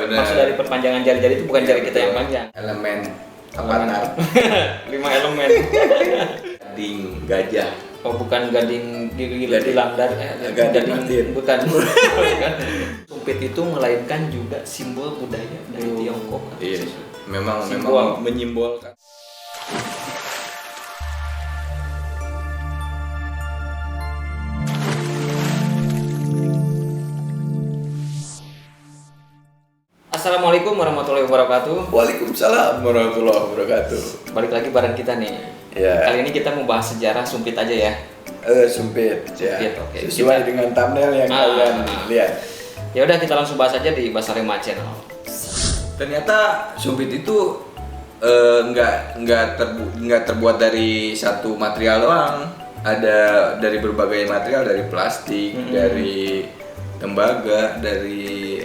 benar. Maksud dari perpanjangan jari-jari itu bukan jari kita yang panjang. Elemen avatar. 5 elemen. Gading gajah. Oh, bukan gading gigi Gading. landar, Gading Martin. bukan. Sumpit itu melainkan juga simbol budaya dari Tiongkok. Iya, memang Simbol. menyimbolkan. Assalamualaikum warahmatullahi wabarakatuh. Waalaikumsalam warahmatullahi wabarakatuh. Balik lagi bareng kita nih. Ya. Kali ini kita mau bahas sejarah Sumpit aja ya. Sumpit ya. Sumpit, oke. Sesuai dengan thumbnail yang kalian lihat. Ya udah, kita langsung bahas aja di Basarema Channel. Ternyata sumpit itu nggak terbuat dari satu material doang. Ada dari berbagai material, dari plastik, dari tembaga, dari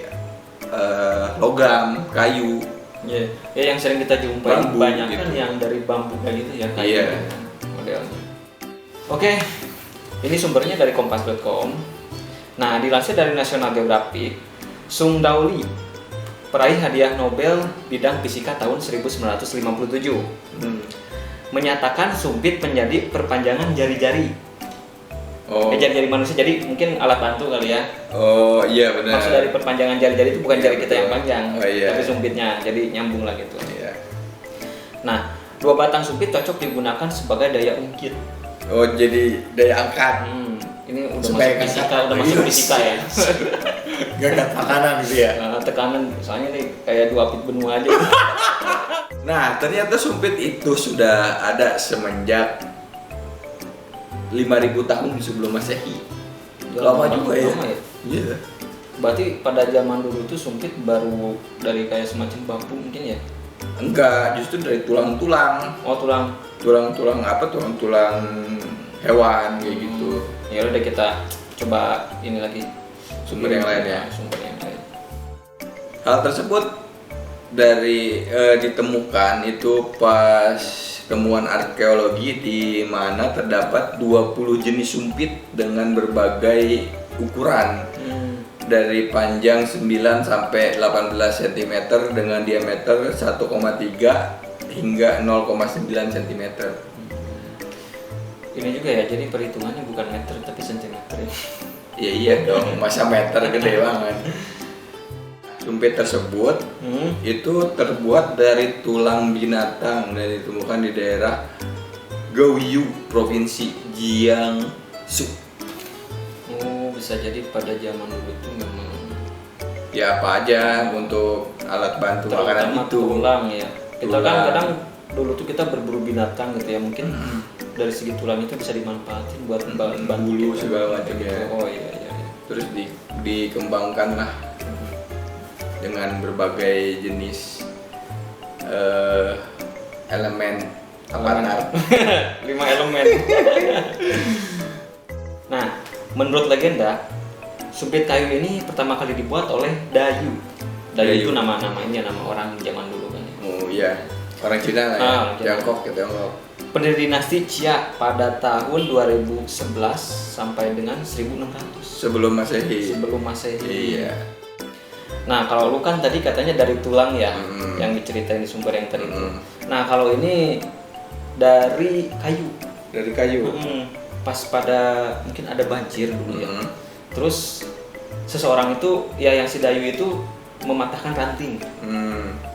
logam, kayu. Ya, yang sering kita jumpai Bambu, banyak gitu. kan yang dari bambu kayak gitu ya, kayu Iya. modelnya. Oke, ini sumbernya dari kompas.com. Nah, dilansir dari National Geographic, Sung Dao Lee, peraih hadiah Nobel bidang fisika tahun 1957, menyatakan sumpit menjadi perpanjangan jari-jari. Oh, Jari-jari manusia, jadi mungkin alat bantu kali ya. oh iya benar. Maksud dari perpanjangan jari-jari itu bukan Iya, jari kita yang betul. panjang, Oh, iya. tapi sumpitnya, jadi nyambung lah gitu. Iya. Nah, 2 batang sumpit cocok digunakan sebagai daya ungkit. Oh, jadi daya angkat. Ini udah Supaya masuk fisika, angkat. udah masuk fisika ya. Gak makanan gitu ya. Tekanan, soalnya nih kayak 2 pit benua aja. Nah, ternyata sumpit itu sudah ada semenjak 5.000 tahun sebelum Masehi. Lama juga ya. Lama ya. Iya. Berarti pada zaman dulu tuh sumpit baru dari kayak semacam bambu mungkin ya? Enggak, justru dari tulang-tulang. Oh, tulang. Tulang-tulang apa? Tulang-tulang hewan kayak gitu. Ya udah, kita coba ini lagi Sumber yang lain ya. Sumber yang lain. Hal tersebut ditemukan itu pas temuan arkeologi di mana terdapat 20 jenis sumpit dengan berbagai ukuran dari panjang 9 sampai 18 cm dengan diameter 1,3 hingga 0,9 cm. Ini juga ya, jadi perhitungannya bukan meter tapi sentimeter ya. Ya iya dong, masa meter gede banget. Sumpit tersebut itu terbuat dari tulang binatang dan ditemukan di daerah Gouyou, provinsi Jiangsu. Oh, bisa jadi pada zaman dulu tuh memang Ya apa aja untuk alat bantu makanan terutama itu. tulang ya. Kita kan Tulang. kadang dulu tuh kita berburu binatang gitu ya, mungkin dari segi tulang itu bisa dimanfaatin buat bantu Bulu kita. segala macam ya. Oh iya. Terus dikembangkan lah dengan berbagai jenis elemen avatar. 5 elemen. Nah, menurut legenda, sumpit kayu ini pertama kali dibuat oleh Dayu. Dayu itu nama orang zaman dulu kan ya. Oh iya, orang Cina lah ya. Tiongkok. Pendiri dinasti Xia pada tahun 2011 sampai dengan 1600 Sebelum Masehi. sebelum Masehi. Iya. Nah, kalau lu kan tadi katanya dari tulang ya, yang diceritain di sumber yang tadi itu. Nah, kalau ini dari kayu. Dari kayu. Pas pada mungkin ada banjir dulu ya. Terus seseorang itu ya, yang si Dayu itu mematahkan ranting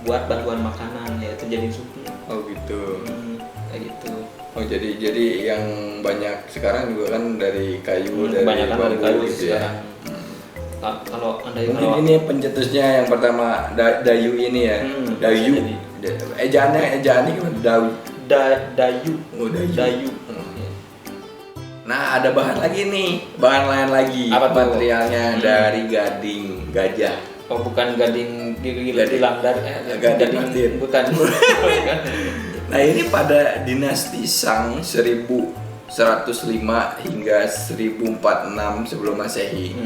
buat bantuan makanan, ya itu jadi sumpit. Oh gitu. Kayak gitu. Oh jadi yang banyak sekarang juga kan dari kayu, dari Kebanyakan dari bambu kayu gitu ya. sekarang. Kalau Mungkin ini pencetusnya yang pertama Dayu ini ya. Dayu. Ejaannya gimana? Dayu. Oh, Dayu. Dayu. Nah ada bahan lagi nih, bahan lain lagi. Apa tuh? Materialnya dari gading gajah. Oh, bukan gading gigi Gading. landar, Gading Martin. bukan. Nah ini pada dinasti Shang 1105 hingga 1046 sebelum Masehi.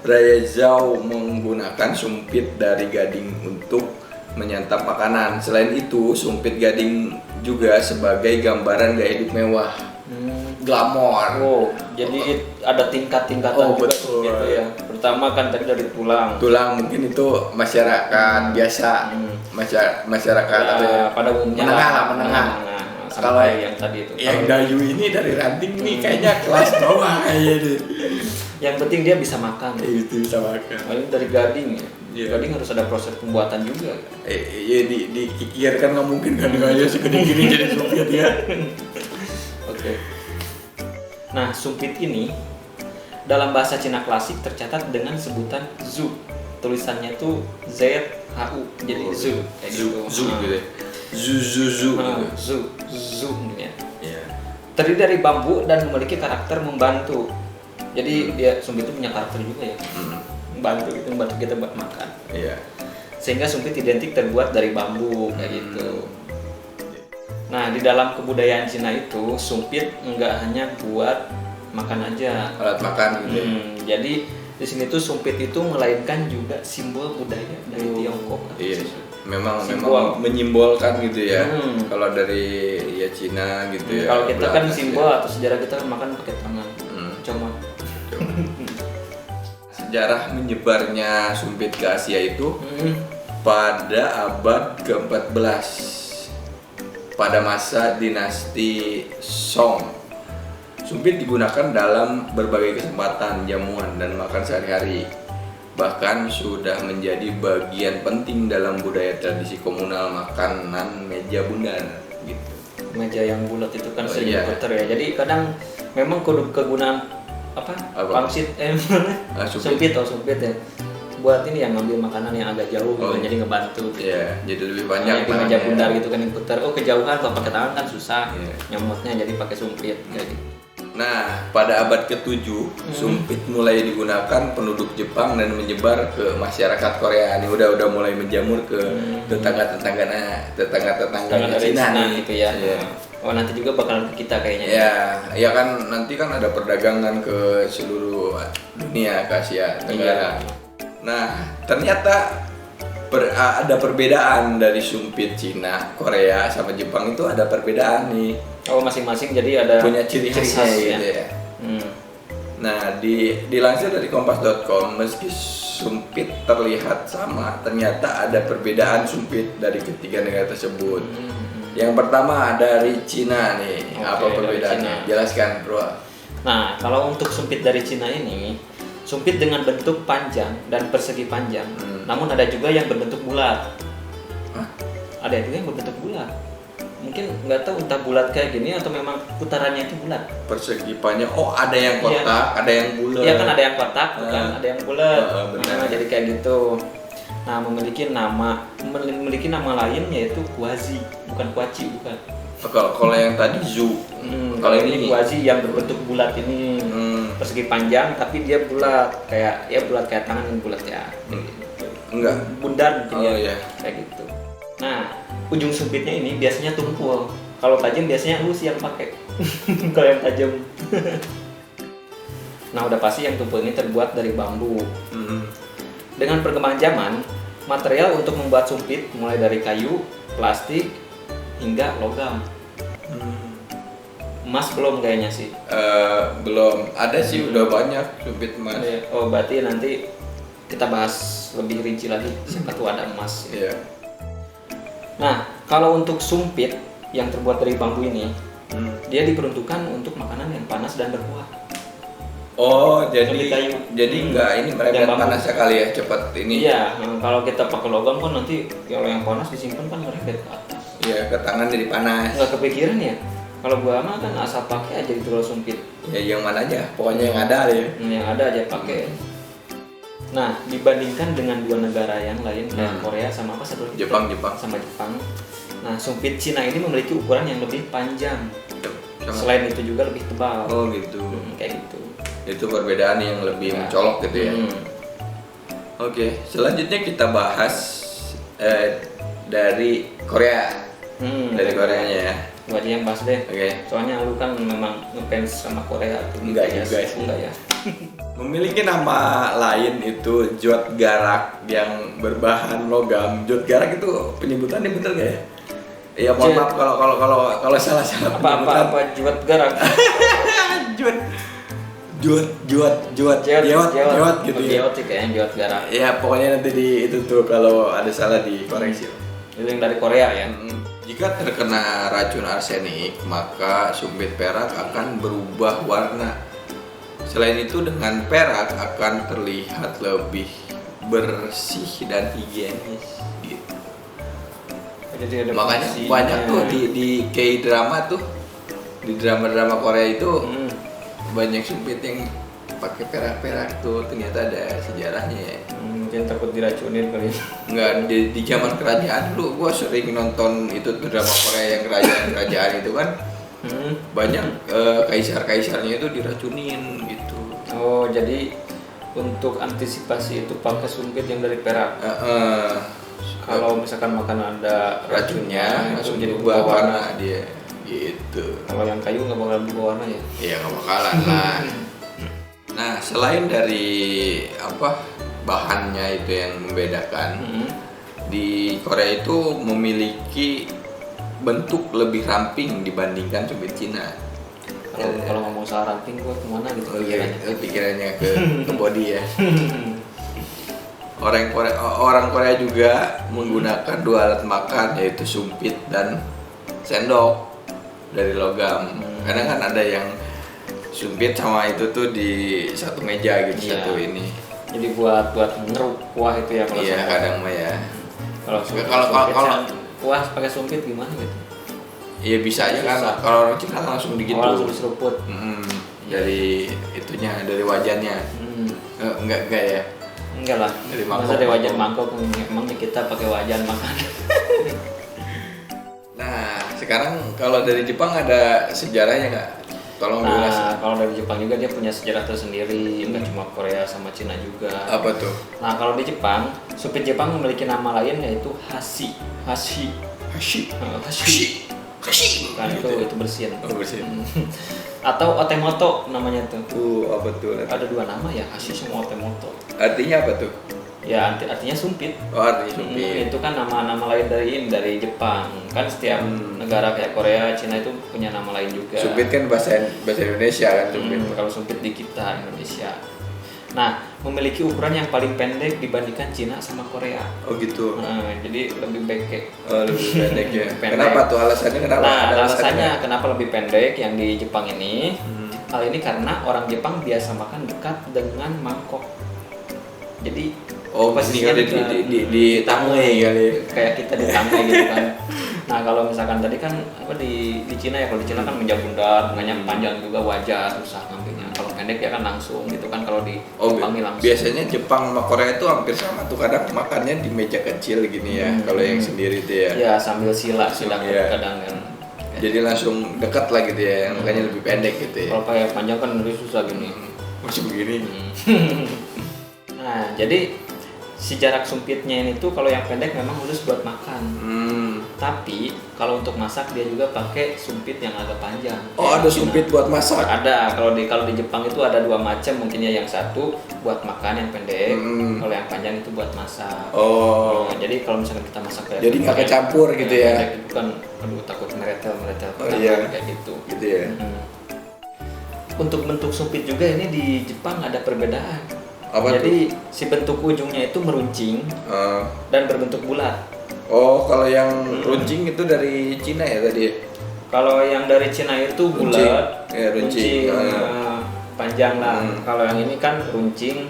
Raja Zhao menggunakan sumpit dari gading untuk menyantap makanan. Selain itu, sumpit gading juga sebagai gambaran gaya hidup mewah. Glamor. Oh, jadi ada tingkat-tingkatan juga betul. gitu ya. Pertama kan tadi dari tulang. Tulang mungkin itu masyarakat biasa, masyarakat Ya, apa ya? pada umumnya menengah. Kalau sampai yang tadi itu. yang dayu ini dari ranting nih kayaknya kelas bawah kayaknya deh. Yang penting dia bisa makan. Itu bisa makan. Paling dari gading ya. Iya. Gading harus ada proses pembuatan juga. Iya dikikir kan nggak mungkin kan kayak segede gini jadi sumpit ya. Oke. Nah, sumpit ini dalam bahasa Cina klasik tercatat dengan sebutan zu. Tulisannya tuh ZHU. Jadi zu kayak gitu. Zu gitu ya. Zu. Zu ya. Iya. Terdiri dari bambu dan memiliki karakter membantu. Jadi dia sumpit itu punya karakter juga ya. Membantu kita buat makan. Iya. Sehingga sumpit identik terbuat dari bambu kayak gitu. Nah, di dalam kebudayaan Cina itu sumpit enggak hanya buat makan aja. Alat makan gitu. Ya. Jadi di sini tuh sumpit itu melainkan juga simbol budaya dari Tiongkok. Iya. Memang Simbol. menyimbolkan gitu ya. Kalau dari ya Cina gitu ya. Kalau kita kan Belanda simbol ya. atau sejarah kita makan pakai tangan. Cuma Sejarah menyebarnya sumpit ke Asia itu pada abad ke-14 pada masa dinasti Song. Sumpit digunakan dalam berbagai kesempatan jamuan dan makan sehari-hari. Bahkan sudah menjadi bagian penting dalam budaya tradisi komunal makanan meja bundar gitu. meja yang bulat itu kan sering iya. diputer ya. Jadi kadang memang kegunaan apa? Pangsit sumpit ya. Buat ini yang ngambil makanan yang agak jauh gitu, jadi ngebantu gitu. Iya, jadi lebih banyak di meja bundar gitu kan diputer. Oh, kejauhan kalau pakai tangan kan susah. Nyomotnya jadi pakai sumpit kayak gitu. Nah, pada abad ke-7, sumpit mulai digunakan penduduk Jepang dan menyebar ke masyarakat Korea. Ini udah mulai menjamur ke tetangga-tetangganya Cina nih. Gitu ya. Iya. Oh, nanti juga bakalan ke kita kayaknya. Ya kan nanti kan ada perdagangan ke seluruh dunia, ke Asia Tenggara. Nah, ternyata ada perbedaan dari sumpit Cina, Korea sama Jepang itu ada perbedaan nih. Oh, masing-masing jadi ada punya ciri khasnya gitu ya. Nah, dilansir dari kompas.com, meski sumpit terlihat sama, ternyata ada perbedaan sumpit dari ketiga negara tersebut. Yang pertama dari Cina nih. Apa perbedaannya? Jelaskan, Bro. Nah, kalau untuk sumpit dari Cina ini, sumpit dengan bentuk panjang dan persegi panjang. Namun ada juga yang berbentuk bulat. Ada juga yang berbentuk bulat. Mungkin nggak tahu entah bulat kayak gini atau memang putarannya itu bulat. Persegi panjang. Oh, ada yang kotak, ada yang bulat. Iya kan, ada yang kotak, bukan ada yang bulat. Jadi kayak gitu. Nah, memiliki nama lain yaitu kuazi, bukan kuaci, bukan. Kalau yang tadi zu. Kalau ini kuazi yang berbentuk bulat ini. Persegi panjang tapi dia bulat kayak tangan yang bulat ya. Enggak. Bundar mungkin ya. Kayak gitu. Nah, ujung sumpitnya ini biasanya tumpul. Kalau tajam biasanya lu sih yang pakai. Kalau yang tajam. Nah, udah pasti yang tumpul ini terbuat dari bambu. Dengan perkembangan zaman, material untuk membuat sumpit mulai dari kayu, plastik, hingga logam. Emas belum kayaknya sih. Belum. Ada sih udah banyak sumpit emas. Oh, berarti nanti kita bahas lebih rinci lagi. Siapa tuh ada emas. Iya. Nah, kalau untuk sumpit yang terbuat dari bambu ini, dia diperuntukkan untuk makanan yang panas dan berkuah. Oh, jadi enggak ini mereka panasnya kali ya, cepat ini. Iya, kalau kita pakai logam kan nanti kalau yang panas disimpan kan mereka ke atas. Iya, ke tangan jadi panas. Nggak kepikiran ya? Kalau gua mah kan asal pakai aja gitu kalau sumpit. Ya yang mana aja, pokoknya yang ada ya. Yang ada aja pakai. Nah, dibandingkan dengan dua negara yang lain kayak Korea sama apa satu lagi? Jepang. Sama Jepang. Nah, sumpit Cina ini memiliki ukuran yang lebih panjang. Selain itu juga lebih tebal. Oh gitu. Kayak gitu. Itu perbedaan yang lebih mencolok gitu ya. Oke, selanjutnya kita bahas dari Korea. Dari Koreanya ya. Gua aja yang bahas deh. Oke. Soalnya lu kan memang ngefans sama Korea tuh. Enggak juga sih. Enggak ya. Memiliki nama lain itu jot garak yang berbahan logam. Jot garak itu penyebutannya bener gak ya? Iya, mohon maaf kalau salah Apa juat garak. Jewat gitu ya. Jewat sih kayaknya, jewat garam. Ya pokoknya nanti di itu tuh kalau ada salah dikoreksi. Itu yang dari Korea ya. Jika terkena racun arsenik, maka sumpit perak akan berubah warna. Selain itu, dengan perak akan terlihat lebih bersih dan higienis. Gitu. Jadi ada Makanya fungsinya. banyak tuh di K-drama tuh, di drama-drama Korea itu banyak sumpit yang pakai perak-perak tuh, ternyata ada sejarahnya ya. Mungkin takut diracunin kali. Enggak, di zaman kerajaan dulu gua sering nonton itu tuh drama Korea yang kerajaan itu kan banyak kaisar-kaisarnya itu diracunin gitu. Oh, jadi untuk antisipasi itu pakai sumpit yang dari perak. Kalau misalkan makan ada racunnya itu langsung jadi berubah berubah warna. warna dia gitu. Kalau yang kayu nggak bakal berubah warna ya? Iya nggak bakalan lah. Nah, selain dari bahannya itu yang membedakan, di Korea itu memiliki bentuk lebih ramping dibandingkan sumpit Cina. Kalau ngomong soal ramping, gua kemana gitu Pikirannya ke body ya. Orang Korea juga menggunakan dua alat makan, yaitu sumpit dan sendok dari logam. Kadang kan ada yang sumpit sama itu tuh di satu meja gitu, satu ini. Jadi buat ngeruk kuah itu ya kalau Iya, sendok. kadang mah ya. Kalau kuah pakai sumpit gimana gitu? Iya bisa aja kan. Bisa. Kalau orang Cina langsung digitu. Langsung diseruput. Dari itunya, dari wajannya. Enggak ya. Enggak lah. Dari mangkok. Masa dari wajan mangkok, emangnya kita pakai wajan makan. Nah, sekarang kalau dari Jepang ada sejarahnya nggak? Tolong jelasin. Nah, kalau dari Jepang juga dia punya sejarah tersendiri, nggak cuma Korea sama Cina juga. Apa tuh? Nah, kalau di Jepang, sumpit Jepang memiliki nama lain yaitu hashi. Hashi. Kan itu bersin. Oh, bersin. Atau otemoto namanya tuh. Apa tuh? Ada dua nama ya, hashi sama otemoto. Artinya apa tuh? Ya artinya sumpit. Oh, artinya sumpit. Itu kan nama-nama lain dari Jepang. Kan setiap negara kayak Korea, Cina itu punya nama lain juga. Sumpit kan bahasa Indonesia kan sumpit. Kalau sumpit di kita Indonesia. Nah, memiliki ukuran yang paling pendek dibandingkan Cina sama Korea. Oh gitu. Jadi lebih beke. Lebih pendek ya. Pendek. Kenapa tuh alasannya? Kenapa? Nah, Ada alasannya kenapa lebih pendek yang di Jepang ini? Hal ini karena orang Jepang biasa makan dekat dengan mangkok. Jadi posisinya di tanggai kali. Kayak kita di tanggai gitu kan. Nah, kalau misalkan tadi kan di Cina ya, kalau di Cina kan menjauh bundar, bunganya panjang juga, wajar susah ngambilnya. Kalau pendek ya kan langsung gitu kan, kalau di Jepang langsung. Biasanya Jepang sama Korea itu hampir sama tuh, kadang makannya di meja kecil gini ya. Kalau yang sendiri tuh ya. Ya sambil sila kadang kan. Jadi langsung dekat lah gitu ya, makanya lebih pendek gitu ya. Kalau pakai panjang kan lebih susah gini. Masih begini. Nah, jadi si jarak sumpitnya ini tuh kalau yang pendek memang khusus buat makan. Tapi kalau untuk masak dia juga pakai sumpit yang agak panjang. Oh, ada sumpit buat masak? Ada. Kalau di Jepang itu ada dua macam mungkin ya, yang satu buat makan yang pendek, kalau yang panjang itu buat masak. Jadi kalau misalnya kita masak kayak jadi nggak kecampur gitu ya. Itu kan takut meretel kayak gitu. Gitu ya. Untuk bentuk sumpit juga ini di Jepang ada perbedaan. Jadi si bentuk ujungnya itu meruncing dan berbentuk bulat. Oh, kalau yang runcing itu dari Cina ya tadi? Kalau yang dari Cina itu bulat, runcing, panjang lah. Kalau yang ini kan runcing.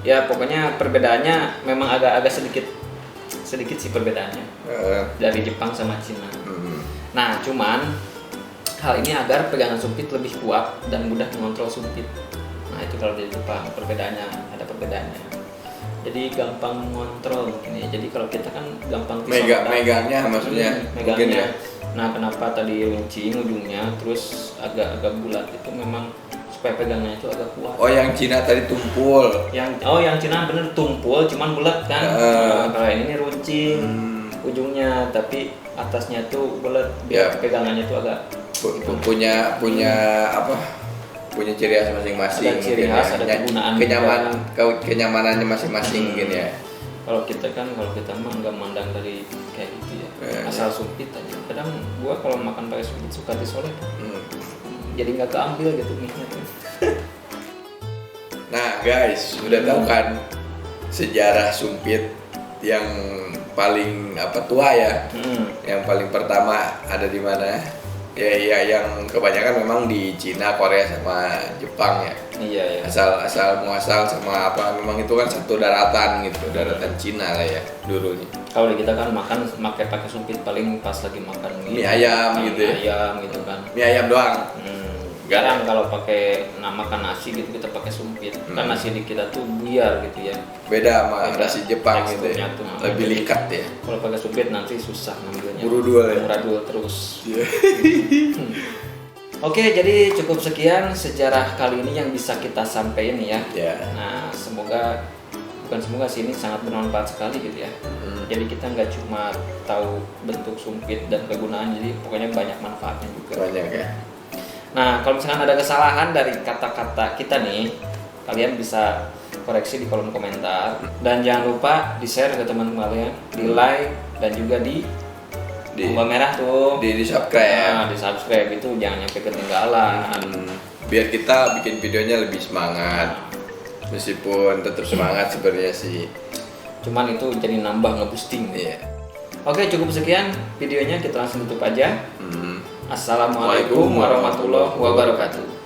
Ya pokoknya perbedaannya memang agak sedikit sih perbedaannya dari Jepang sama Cina. Nah, cuman hal ini agar pegangan sumpit lebih kuat dan mudah mengontrol sumpit. Nah, itu kalau di Jepang ada perbedaannya. Jadi gampang mengontrol mungkin ya. Jadi kalau kita kan gampang megangnya maksudnya. Megangnya. Ya. Nah, kenapa tadi runcing ujungnya terus agak bulat itu memang supaya pegangannya itu agak kuat. Oh, yang Cina tadi tumpul. Yang Cina bener tumpul, cuman bulat kan. Kalau ini runcing ujungnya, tapi atasnya tuh bulat biar pegangannya tuh agak punya punya ciri khas masing-masing. Ada ciri khas, ada kegunaan. Kenyamanannya masing-masing mungkin ya. Kalau kita mah nggak mandang dari kayak gitu ya. Asal sumpit aja. Kadang gua kalau makan pakai sumpit suka disolek. Jadi nggak keambil gitu mie-nya tuh. Nah guys, udah tahu kan sejarah sumpit yang paling tua ya? Yang paling pertama ada di mana? Ya yang kebanyakan memang di Cina, Korea sama Jepang ya. Iya ya. Asal muasal sama apa, memang itu kan satu daratan gitu, daratan Cina lah ya dulunya. Kalau di kita kan makan pakai sumpit paling pas lagi makan Mie ayam gitu ya. Mie ayam gitu kan. Mie ayam doang. Jarang kalau pakai makan nasi gitu kita pakai sumpit. Kan nasi di kita tuh buyar gitu ya. Beda sama nasi Jepang gitu ya. Tuh, Lebih likat ya. Kalau pakai sumpit nanti susah ngambilnya. Burudul ya. Muradul terus. Oke, jadi cukup sekian sejarah kali ini yang bisa kita sampaikan ya. Nah, bukan semoga sih, ini sangat bermanfaat sekali gitu ya. Jadi kita nggak cuma tahu bentuk sumpit dan kegunaan, jadi pokoknya banyak manfaatnya juga. Banyak ya. Nah, kalau misalkan ada kesalahan dari kata-kata kita nih, kalian bisa koreksi di kolom komentar. Dan jangan lupa di-share ke teman-teman kalian, di-like, dan juga di tombol merah tuh. Di subscribe. Nah, di subscribe itu jangan sampai ketinggalan. Biar kita bikin videonya lebih semangat. Meskipun tetap semangat sebenarnya sih. Cuman itu jadi nambah nge-boosting. Iya. Oke, cukup sekian videonya, kita langsung tutup aja. Assalamualaikum warahmatullahi wabarakatuh.